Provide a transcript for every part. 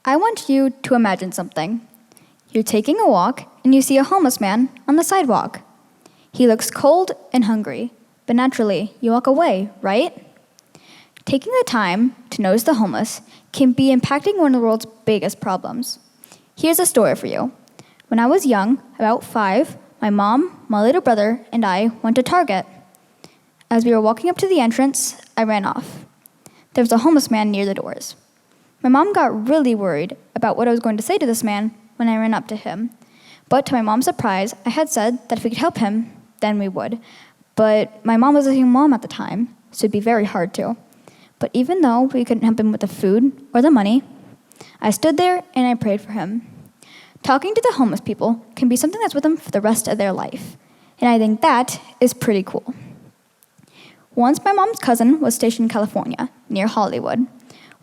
I want you to imagine something. You're taking a walk and you see a homeless man on the sidewalk. He looks cold and hungry, but naturally, you walk away, right? Taking the time to notice the homeless can be impacting one of the world's biggest problems. Here's a story for you. When I was young, about 5, my mom, my little brother, and I went to Target. As we were walking up to the entrance, I ran off. There was a homeless man near the doors. My mom got really worried about what I was going to say to this man when I ran up to him. But to my mom's surprise, I had said that if we could help him, then we would. But my mom was a single mom at the time, so it'd be very hard to. But even though we couldn't help him with the food or the money, I stood there and I prayed for him. Talking to the homeless people can be something that's with them for the rest of their life. And I think that is pretty cool. Once my mom's cousin was stationed in California, near Hollywood,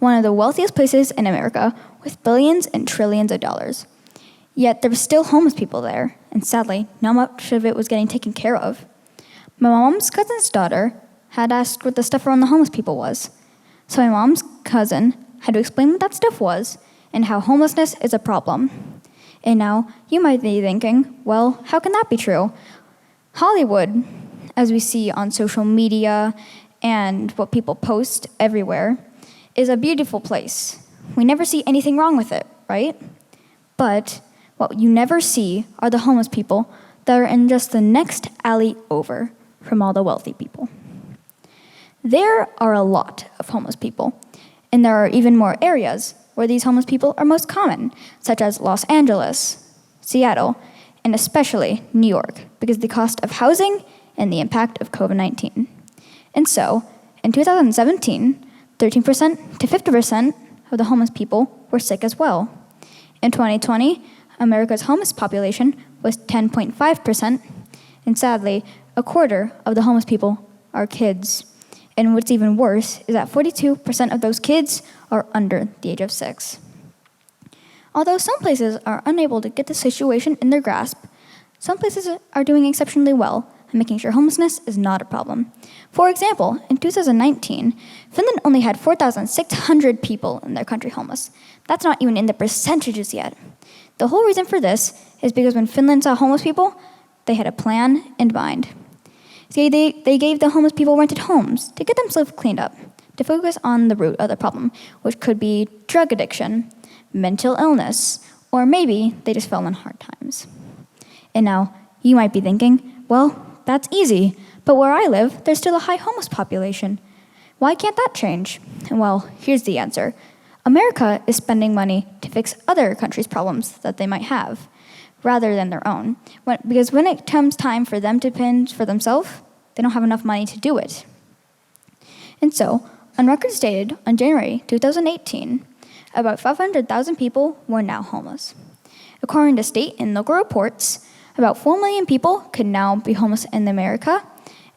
one of the wealthiest places in America with billions and trillions of dollars. Yet there were still homeless people there, and sadly, not much of it was getting taken care of. My mom's cousin's daughter had asked what the stuff around the homeless people was. So my mom's cousin had to explain what that stuff was and how homelessness is a problem. And now you might be thinking, well, how can that be true? Hollywood, as we see on social media and what people post everywhere, is a beautiful place. We never see anything wrong with it, right? But what you never see are the homeless people that are in just the next alley over from all the wealthy people. There are a lot of homeless people, and there are even more areas where these homeless people are most common, such as Los Angeles, Seattle, and especially New York, because of the cost of housing and the impact of COVID-19. And so, in 2017, 13% to 50% of the homeless people were sick as well. In 2020, America's homeless population was 10.5%, and sadly, a quarter of the homeless people are kids. And what's even worse is that 42% of those kids are under the age of 6. Although some places are unable to get the situation in their grasp, some places are doing exceptionally well and making sure homelessness is not a problem. For example, in 2019, Finland only had 4,600 people in their country homeless. That's not even in the percentages yet. The whole reason for this is because when Finland saw homeless people, they had a plan in mind. See, they gave the homeless people rented homes to get themselves cleaned up, to focus on the root of the problem, which could be drug addiction, mental illness, or maybe they just fell on hard times. And now, you might be thinking, well, that's easy, but where I live, there's still a high homeless population. Why can't that change? And well, here's the answer. America is spending money to fix other countries' problems that they might have, rather than their own. Because when it comes time for them to fend for themselves, they don't have enough money to do it. And so, on records dated on January 2018, about 500,000 people were now homeless. According to state and local reports, about 4 million people could now be homeless in America,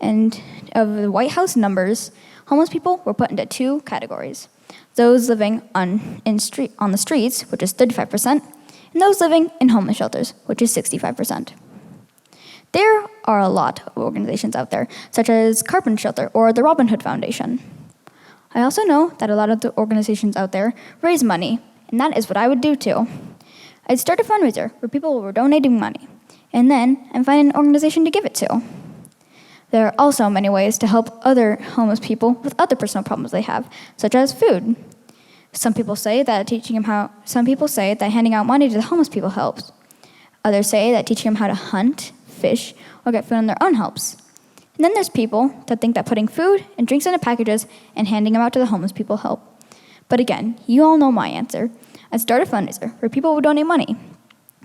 and of the White House numbers, homeless people were put into 2 categories. Those living on the streets, which is 35%, and those living in homeless shelters, which is 65%. There are a lot of organizations out there, such as Carpenter Shelter or the Robin Hood Foundation. I also know that a lot of the organizations out there raise money, and that is what I would do too. I'd start a fundraiser where people were donating money, and then I'd find an organization to give it to. There are also many ways to help other homeless people with other personal problems they have, such as food. Some people say that handing out money to the homeless people helps. Others say that teaching them how to hunt, fish, or get food on their own helps. And then there's people that think that putting food and drinks into packages and handing them out to the homeless people help. But again, you all know my answer. I'd start a fundraiser where people would donate money.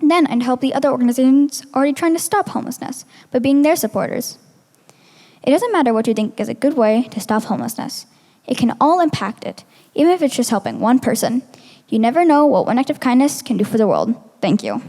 And then I'd help the other organizations already trying to stop homelessness by being their supporters. It doesn't matter what you think is a good way to stop homelessness. It can all impact it, even if it's just helping one person. You never know what one act of kindness can do for the world. Thank you.